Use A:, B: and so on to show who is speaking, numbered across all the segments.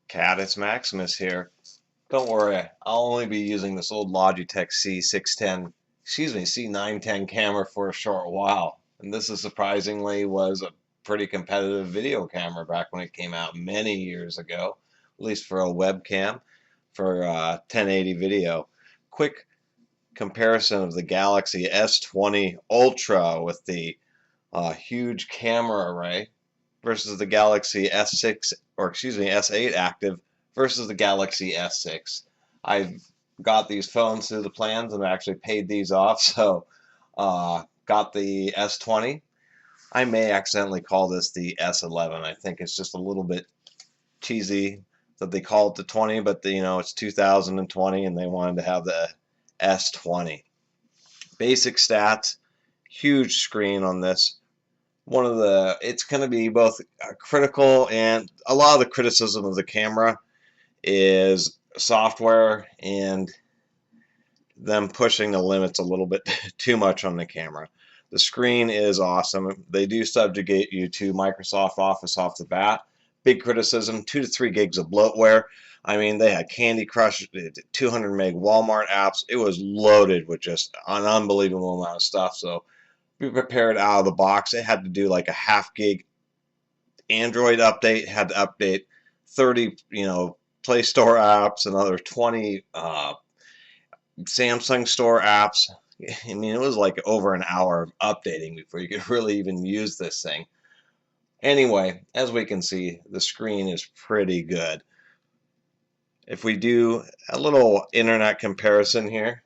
A: Cat, it's Maximus here. Don't worry, I'll only be using this old Logitech C910 camera for a short while. And this is surprisingly was a pretty competitive video camera back when it came out many years ago, at least for a webcam for 1080 video. Quick comparison of the Galaxy S20 Ultra with the huge camera array versus the Galaxy S8 Active versus the Galaxy S6. I've got these phones through the plans and I actually paid these off, so got the S20. I may accidentally call this the S11. I think it's just a little bit cheesy that they call it the 20, but it's 2020 and they wanted to have the S20. Basic stats, huge screen on this. It's going to be both critical, and a lot of the criticism of the camera is software and them pushing the limits a little bit too much on the camera. The screen is awesome. They do subjugate you to Microsoft Office off the bat. Big criticism, 2 to 3 gigs of bloatware. I mean, they had Candy Crush, 200 meg Walmart apps. It was loaded with just an unbelievable amount of stuff. So be prepared out of the box. It had to do like a half gig Android update. It had to update 30, Play Store apps, another 20 Samsung Store apps. I mean, it was like over an hour of updating before you could really even use this thing. Anyway, as we can see, the screen is pretty good. If we do a little internet comparison here,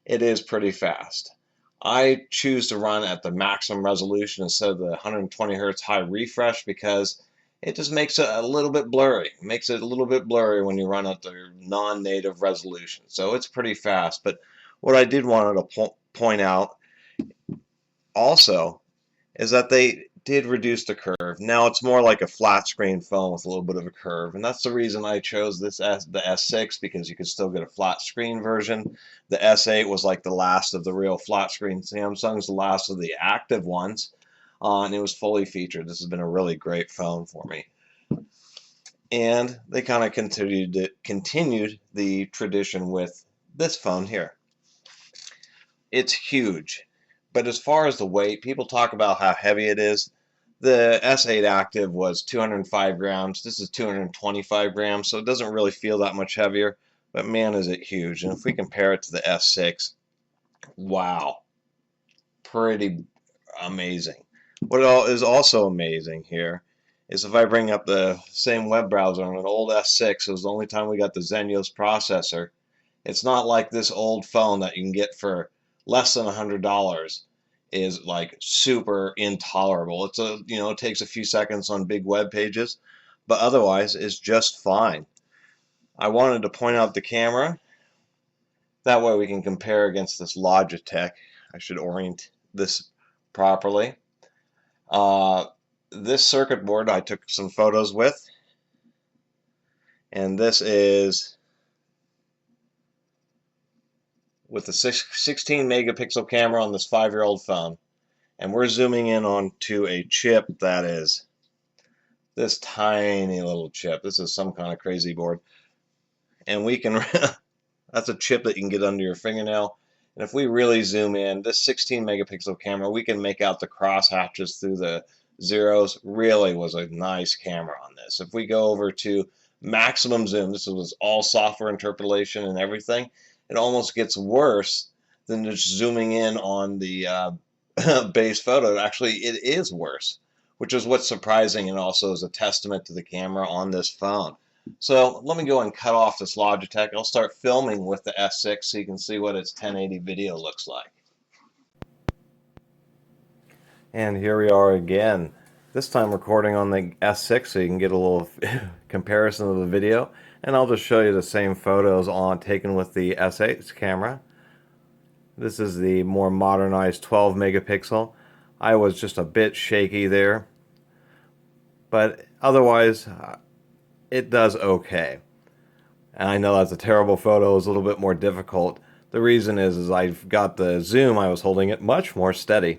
A: it is pretty fast. I choose to run at the maximum resolution instead of the 120 Hz high refresh because it just makes it a little bit blurry. It makes it a little bit blurry when you run at the non-native resolution. So it's pretty fast. But what I did want to point out also is that they did reduce the curve. Now it's more like a flat screen phone with a little bit of a curve, and that's the reason I chose the S6, because you could still get a flat screen version. The S8 was like the last of the real flat screen Samsungs, the last of the active ones, and it was fully featured. This has been a really great phone for me. And they kind of continued the tradition with this phone here. It's huge. But as far as the weight, people talk about how heavy it is. The S8 Active was 205 grams. This is 225 grams, so it doesn't really feel that much heavier. But man, is it huge. And if we compare it to the S6, wow. Pretty amazing. What is also amazing here is if I bring up the same web browser on an old S6, it was the only time we got the Xenios processor. It's not like this old phone that you can get for less than $100 is like super intolerable. It's it takes a few seconds on big web pages, but otherwise it's just fine. I wanted to point out the camera. That way we can compare against this Logitech. I should orient this properly. This circuit board I took some photos with, and this is with the 16 megapixel camera on this 5-year-old phone, and we're zooming in onto a chip that is this tiny little chip. This is some kind of crazy board, and we can that's a chip that you can get under your fingernail. And if we really zoom in, this 16 megapixel camera, we can make out the cross hatches through the zeros. Really was a nice camera on this. If we go over to maximum zoom, this was all software interpolation and everything, it almost gets worse than just zooming in on the base photo. Actually, it is worse, which is what's surprising and also is a testament to the camera on this phone. So let me go and cut off this Logitech. I'll start filming with the S6 so you can see what its 1080 video looks like. And here we are again. This time recording on the S6 so you can get a little comparison of the video. And I'll just show you the same photos taken with the S8's camera. This is the more modernized 12 megapixel. I was just a bit shaky there, but otherwise it does okay. And I know that's a terrible photo. It's a little bit more difficult. The reason is I've got the zoom. I was holding it much more steady.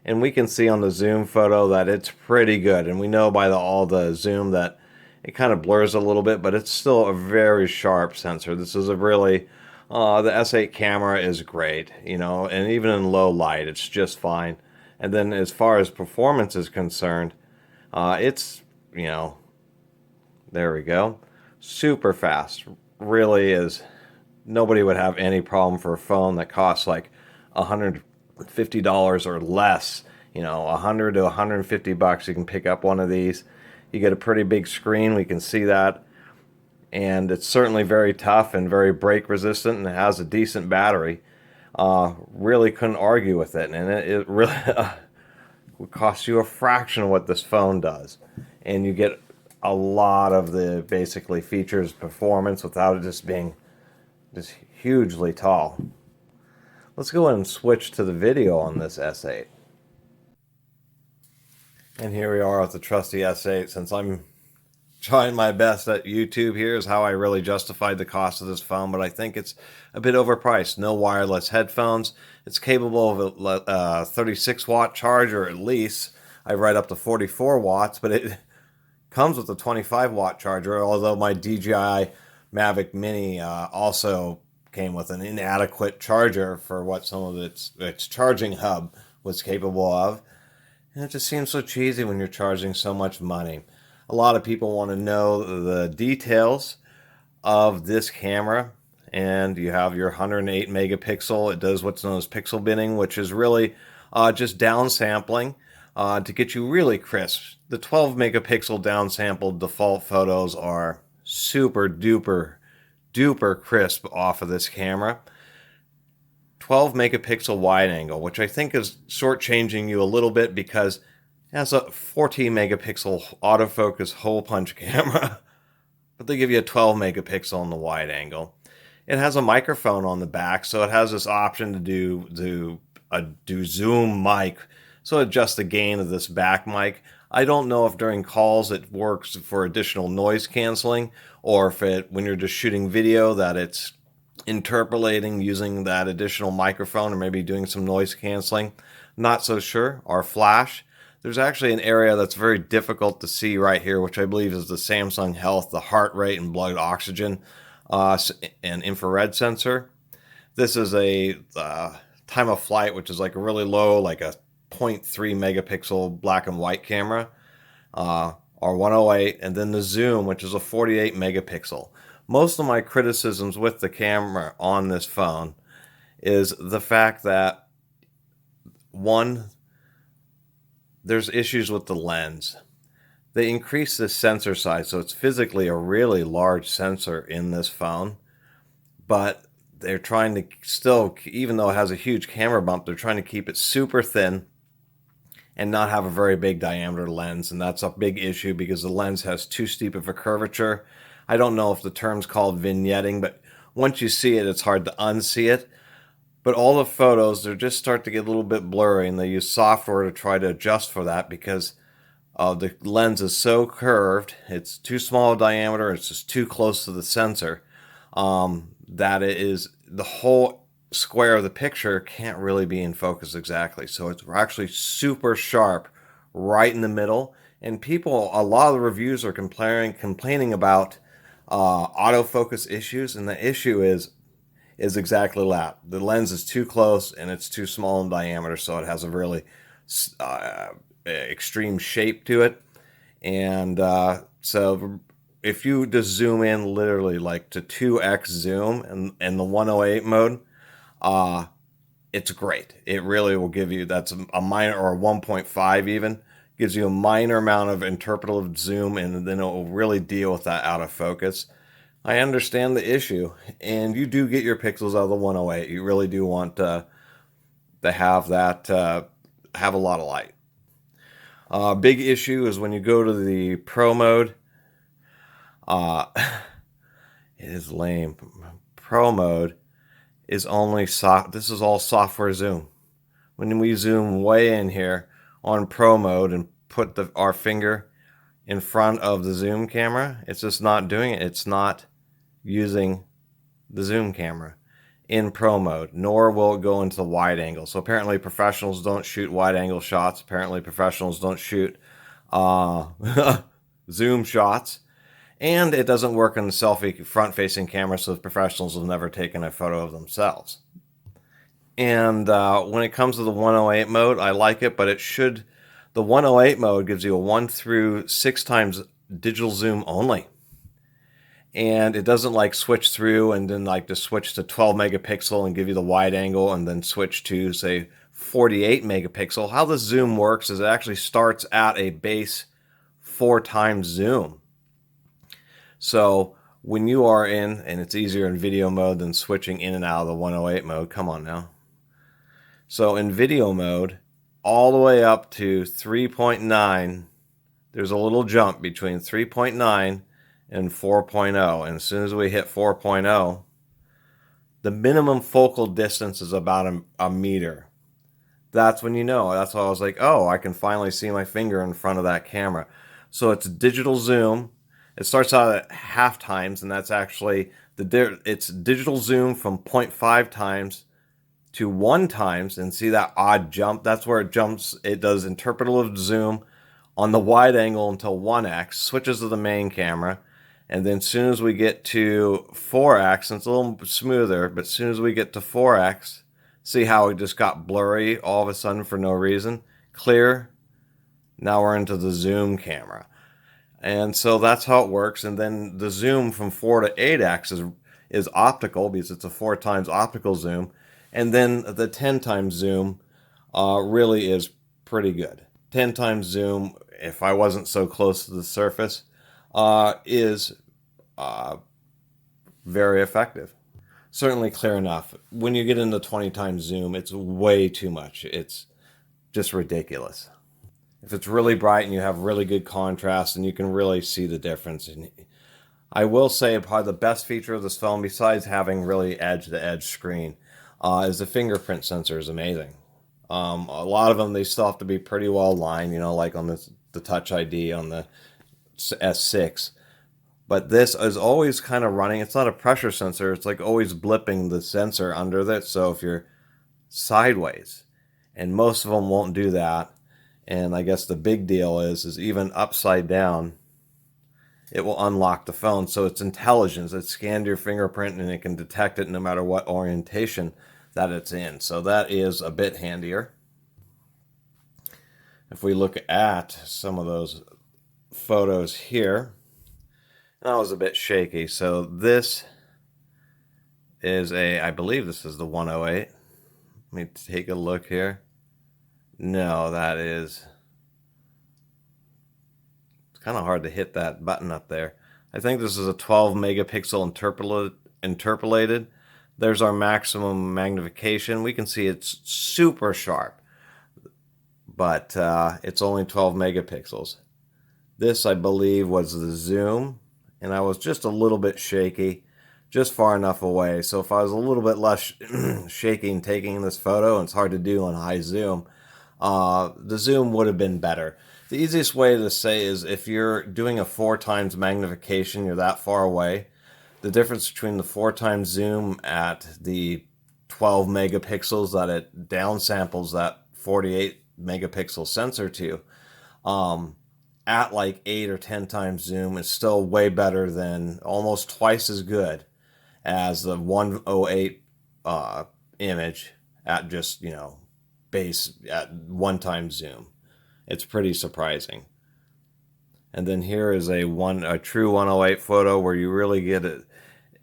A: And we can see on the zoom photo that it's pretty good. And we know by all the zoom that it kind of blurs a little bit, but it's still a very sharp sensor. This is a really, the S8 camera is great, you know, and even in low light, it's just fine. And then as far as performance is concerned, it's, you know, there we go. Super fast. Really is. Nobody would have any problem for a phone that costs like $150 or less. You know, 100 to 150 bucks. You can pick up one of these. You get a pretty big screen. We can see that. And it's certainly very tough and very break resistant, and it has a decent battery. Really couldn't argue with it. And it really would cost you a fraction of what this phone does. And you get a lot of the basically features, performance, without it just being just hugely tall. Let's go ahead and switch to the video on this S8. And here we are with the trusty S8. Since I'm trying my best at YouTube, here is how I really justified the cost of this phone, but I think it's a bit overpriced. No wireless headphones. It's capable of a 36 watt charger at least. I write up to 44 watts, but it comes with a 25 watt charger, although my DJI Mavic Mini also came with an inadequate charger for what some of its charging hub was capable of. And it just seems so cheesy when you're charging so much money. A lot of people want to know the details of this camera, and you have your 108 megapixel. It does what's known as pixel binning, which is really just downsampling to get you really crisp. The 12 megapixel downsampled default photos are super duper crisp off of this camera. 12 megapixel wide angle, which I think is shortchanging you a little bit because it has a 14 megapixel autofocus hole punch camera, but they give you a 12 megapixel on the wide angle. It has a microphone on the back, so it has this option to do zoom mic, so adjust the gain of this back mic. I don't know if during calls it works for additional noise canceling, or if when you're just shooting video that it's interpolating using that additional microphone, or maybe doing some noise canceling. Not so sure. Our flash, there's actually an area that's very difficult to see right here, which I believe is the Samsung Health, the heart rate and blood oxygen and infrared sensor. This is a time of flight, which is like a really low, like a 0.3 megapixel black and white camera, or 108, and then the zoom, which is a 48 megapixel. Most of my criticisms with the camera on this phone is the fact that, one, there's issues with the lens. They increased the sensor size, so it's physically a really large sensor in this phone, but they're trying to still, even though it has a huge camera bump, they're trying to keep it super thin and not have a very big diameter lens, and that's a big issue because the lens has too steep of a curvature. I don't know if the term's called vignetting, but once you see it, it's hard to unsee it. But all the photos, they just start to get a little bit blurry, and they use software to try to adjust for that because the lens is so curved, it's too small a diameter, it's just too close to the sensor, that it is, the whole square of the picture can't really be in focus exactly. So it's actually super sharp right in the middle. And people, a lot of the reviews are complaining about autofocus issues, and the issue is exactly that. The lens is too close and it's too small in diameter, so it has a really extreme shape to it. And so if you just zoom in literally like to 2x zoom in the 108 mode, it's great. It really will give you, that's a minor, or a 1.5 even, gives you a minor amount of interpolative zoom, and then it will really deal with that out of focus. I understand the issue, and you do get your pixels out of the 108. You really do want to have that, have a lot of light. Big issue is when you go to the Pro mode, it is lame. Pro mode is only this is all software zoom. When we zoom way in here on Pro mode and put our finger in front of the zoom camera, it's just not doing it. It's not using the zoom camera. in pro mode, nor will it go into the wide angle. So apparently professionals don't shoot wide angle shots. Apparently professionals don't shoot zoom shots. And it doesn't work on the selfie front-facing camera, so the professionals have never taken a photo of themselves. And when it comes to the 108 mode, I like it, but the 108 mode gives you a 1 through 6 times digital zoom only. And it doesn't like switch through and then like to switch to 12 megapixel and give you the wide angle and then switch to, say, 48 megapixel. How the zoom works is it actually starts at a base 4 times zoom. So when you are in, and it's easier in video mode than switching in and out of the 108 mode. Come on now. So in video mode, all the way up to 3.9, there's a little jump between 3.9 and 4.0. And as soon as we hit 4.0, the minimum focal distance is about a meter. That's when you know. That's why I was like, oh, I can finally see my finger in front of that camera. So it's digital zoom. It starts out at half times, and that's actually it's digital zoom from 0.5 times to 1 times, and see that odd jump? That's where it jumps. It does interpolative zoom on the wide angle until 1x, switches to the main camera, and then as soon as we get to 4x, and it's a little smoother, but as soon as we get to 4x, see how it just got blurry all of a sudden for no reason? Clear. Now we're into the zoom camera. And so that's how it works. And then the zoom from 4 to 8x is optical, because it's a 4 times optical zoom. And then the 10 times zoom really is pretty good. 10 times zoom, if I wasn't so close to the surface, is very effective. Certainly clear enough. When you get into 20 times zoom, it's way too much. It's just ridiculous. If it's really bright and you have really good contrast, and you can really see the difference. And I will say probably the best feature of this phone, besides having really edge-to-edge screen, is the fingerprint sensor is amazing. A lot of them, they still have to be pretty well aligned, you know, like on the Touch ID on the S6. But this is always kind of running. It's not a pressure sensor. It's like always blipping the sensor under it. So if you're sideways, and most of them won't do that. And I guess the big deal is even upside down, it will unlock the phone. So it's intelligence. It scanned your fingerprint and it can detect it no matter what orientation that it's in. So that is a bit handier. If we look at some of those photos here, that was a bit shaky. So this is I believe this is the 108. Let me take a look here. No, it's kind of hard to hit that button up there. I think this is a 12 megapixel interpolated. There's our maximum magnification. We can see it's super sharp, but it's only 12 megapixels. This, I believe, was the zoom, and I was just a little bit shaky, just far enough away. So if I was a little bit less shaking taking this photo, and it's hard to do on high zoom, the zoom would have been better. The easiest way to say is if you're doing a 4 times magnification, you're that far away, the difference between the 4 times zoom at the 12 megapixels that it downsamples that 48 megapixel sensor to, at like 8 or 10 times zoom is still way better than, almost twice as good as the 108 image at just, you know, base at 1 times zoom. It's pretty surprising. And then here is a true 108 photo where you really get it.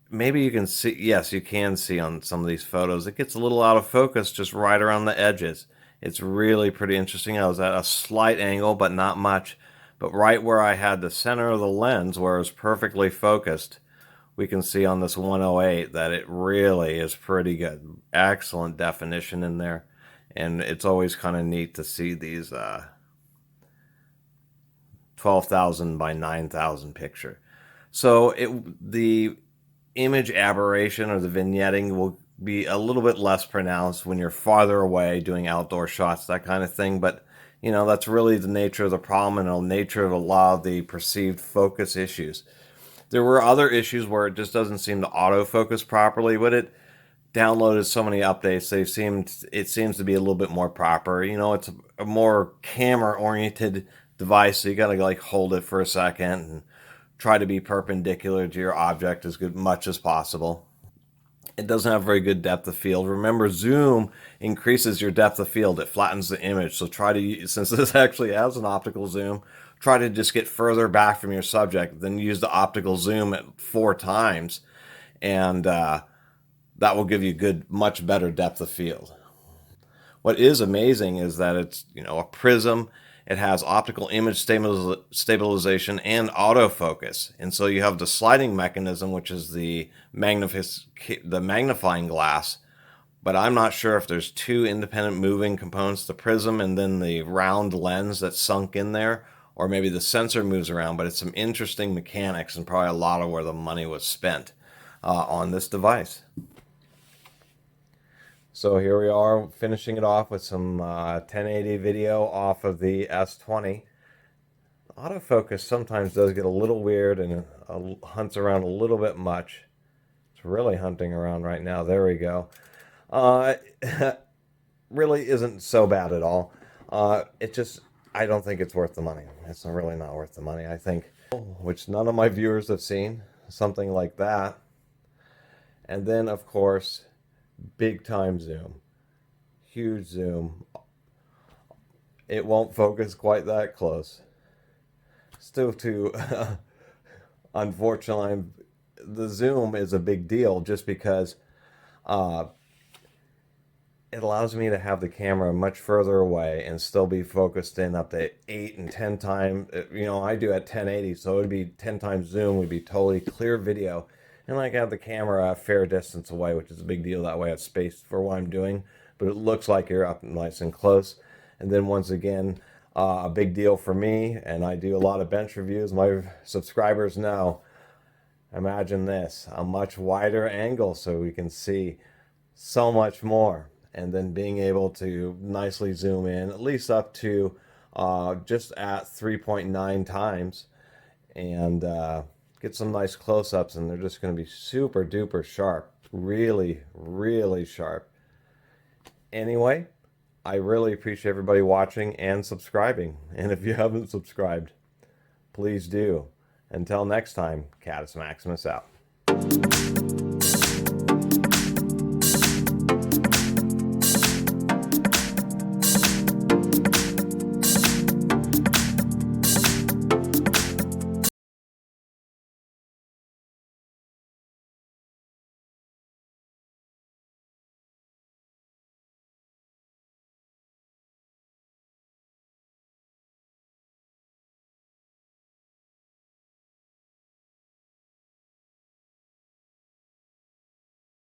A: Maybe you can see, yes, you can see on some of these photos, it gets a little out of focus just right around the edges. It's really pretty interesting. I was at a slight angle, but not much. But right where I had the center of the lens, where it was perfectly focused, we can see on this 108 that it really is pretty good. Excellent definition in there. And it's always kind of neat to see these 12,000 by 9,000 picture. So the image aberration or the vignetting will be a little bit less pronounced when you're farther away doing outdoor shots, that kind of thing. But, you know, that's really the nature of the problem and the nature of a lot of the perceived focus issues. There were other issues where it just doesn't seem to autofocus properly, but downloaded so many updates. It seems to be a little bit more proper. You know, it's a more camera oriented device, so you got to like hold it for a second and try to be perpendicular to your object as much as possible. It doesn't have very good depth of field. Remember, zoom increases your depth of field. It flattens the image. So try to, since this actually has an optical zoom, try to just get further back from your subject, then use the optical zoom at 4 times, and that will give you much better depth of field. What is amazing is that it's, you know, a prism. It has optical image stabilization and autofocus. And so you have the sliding mechanism, which is the magnifying glass. But I'm not sure if there's 2 independent moving components, the prism and then the round lens that's sunk in there, or maybe the sensor moves around. But it's some interesting mechanics and probably a lot of where the money was spent on this device. So here we are finishing it off with some 1080 video off of the S20. Autofocus sometimes does get a little weird and hunts around a little bit much. It's really hunting around right now. There we go. Really isn't so bad at all. I don't think it's worth the money. It's really not worth the money, I think. Which none of my viewers have seen. Something like that. And then, of course, big time zoom, huge zoom. It won't focus quite that close. Still too, unfortunately, the zoom is a big deal just because it allows me to have the camera much further away and still be focused in up to 8 and 10 times. You know, I do at 1080, so it would be 10 times zoom, would be totally clear video. And I have the camera a fair distance away, which is a big deal. That way I have space for what I'm doing, but it looks like you're up nice and close. And then once again, a big deal for me, and I do a lot of bench reviews. My subscribers know, imagine this, a much wider angle so we can see so much more. And then being able to nicely zoom in, at least up to just at 3.9 times, and get some nice close-ups, and they're just going to be super duper sharp. Really, really sharp. Anyway, I really appreciate everybody watching and subscribing. And if you haven't subscribed, please do. Until next time, Catus Maximus out.